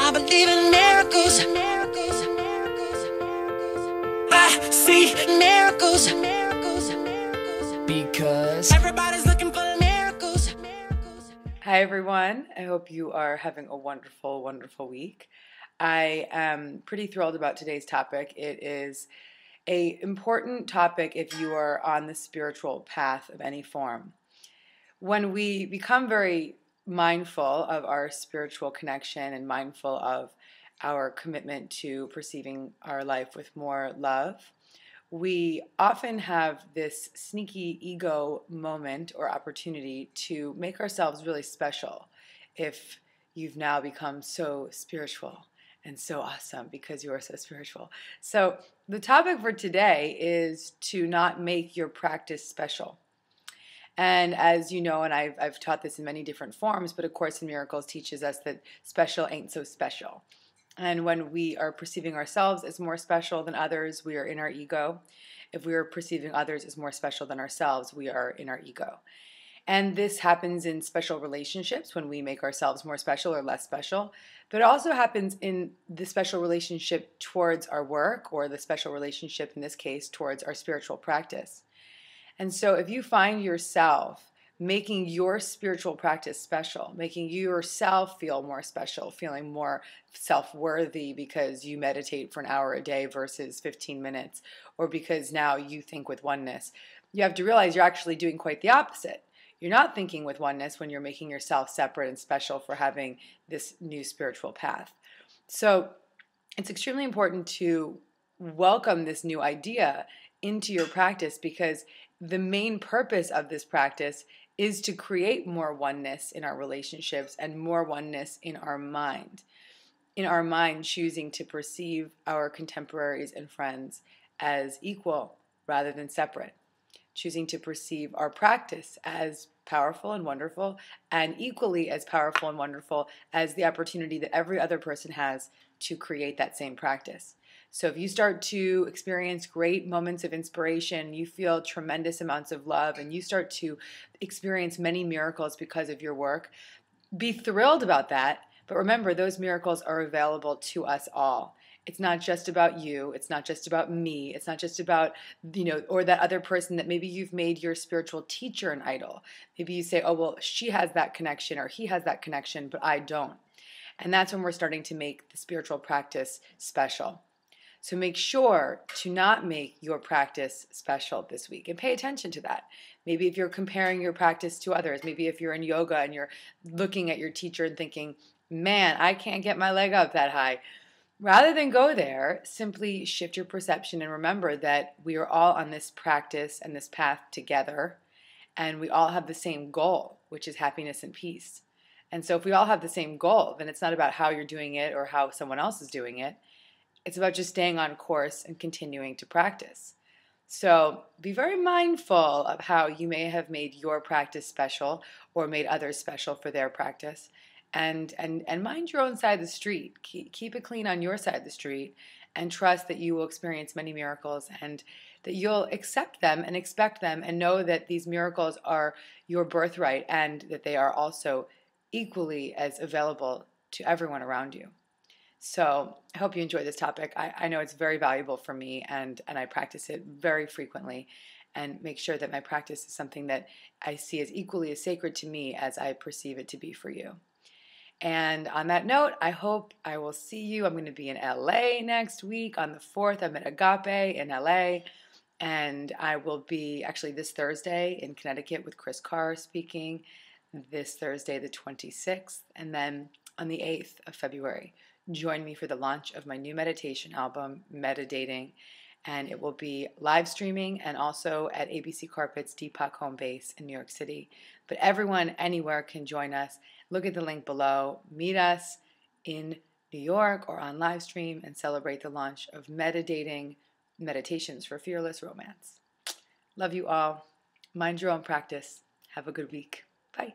I believe in miracles. I see miracles. Because everybody's looking for miracles. Hi everyone, I hope you are having a wonderful, wonderful week. I am pretty thrilled about today's topic. It is an important topic if you are on the spiritual path of any form. When we become very mindful of our spiritual connection and mindful of our commitment to perceiving our life with more love, we often have this sneaky ego moment or opportunity to make ourselves really special if you've now become so spiritual and so awesome because you are so spiritual. So the topic for today is to not make your practice special. And as you know, and I've taught this in many different forms, but A Course in Miracles teaches us that special ain't so special. And when we are perceiving ourselves as more special than others, we are in our ego. If we are perceiving others as more special than ourselves, we are in our ego. And this happens in special relationships when we make ourselves more special or less special. But it also happens in the special relationship towards our work, or the special relationship, in this case, towards our spiritual practice. And so if you find yourself making your spiritual practice special, making yourself feel more special, feeling more self-worthy because you meditate for an hour a day versus 15 minutes, or because now you think with oneness, you have to realize you're actually doing quite the opposite. You're not thinking with oneness when you're making yourself separate and special for having this new spiritual path. So it's extremely important to welcome this new idea into your practice, because the main purpose of this practice is to create more oneness in our relationships and more oneness in our mind. In our mind, choosing to perceive our contemporaries and friends as equal rather than separate. Choosing to perceive our practice as powerful and wonderful, and equally as powerful and wonderful as the opportunity that every other person has to create that same practice. So if you start to experience great moments of inspiration, you feel tremendous amounts of love, and you start to experience many miracles because of your work, be thrilled about that. But remember, those miracles are available to us all. It's not just about you. It's not just about me. It's not just about, or that other person that maybe you've made your spiritual teacher an idol. Maybe you say, oh, well, she has that connection or he has that connection, but I don't. And that's when we're starting to make the spiritual practice special. So make sure to not make your practice special this week, and pay attention to that. Maybe if you're comparing your practice to others, maybe if you're in yoga and you're looking at your teacher and thinking, man, I can't get my leg up that high. Rather than go there, simply shift your perception and remember that we are all on this practice and this path together, and we all have the same goal, which is happiness and peace. And so if we all have the same goal, then it's not about how you're doing it or how someone else is doing it. It's about just staying on course and continuing to practice. So be very mindful of how you may have made your practice special or made others special for their practice. And mind your own side of the street. Keep it clean on your side of the street, and trust that you will experience many miracles, and that you'll accept them and expect them, and know that these miracles are your birthright, and that they are also equally as available to everyone around you. So I hope you enjoy this topic. I know it's very valuable for me, and I practice it very frequently, and make sure that my practice is something that I see as equally as sacred to me as I perceive it to be for you. And on that note, I hope I will see you. I'm going to be in LA next week on the 4th. I'm at Agape in LA. And I will be actually this Thursday in Connecticut with Chris Carr speaking, this Thursday the 26th. And then on the 8th of February, join me for the launch of my new meditation album, Meditating. And it will be live streaming and also at ABC Carpet's Deepak home base in New York City. But everyone anywhere can join us. Look at the link below. Meet us in New York or on live stream and celebrate the launch of Meditating, Meditations for Fearless Romance. Love you all. Mind your own practice. Have a good week. Bye.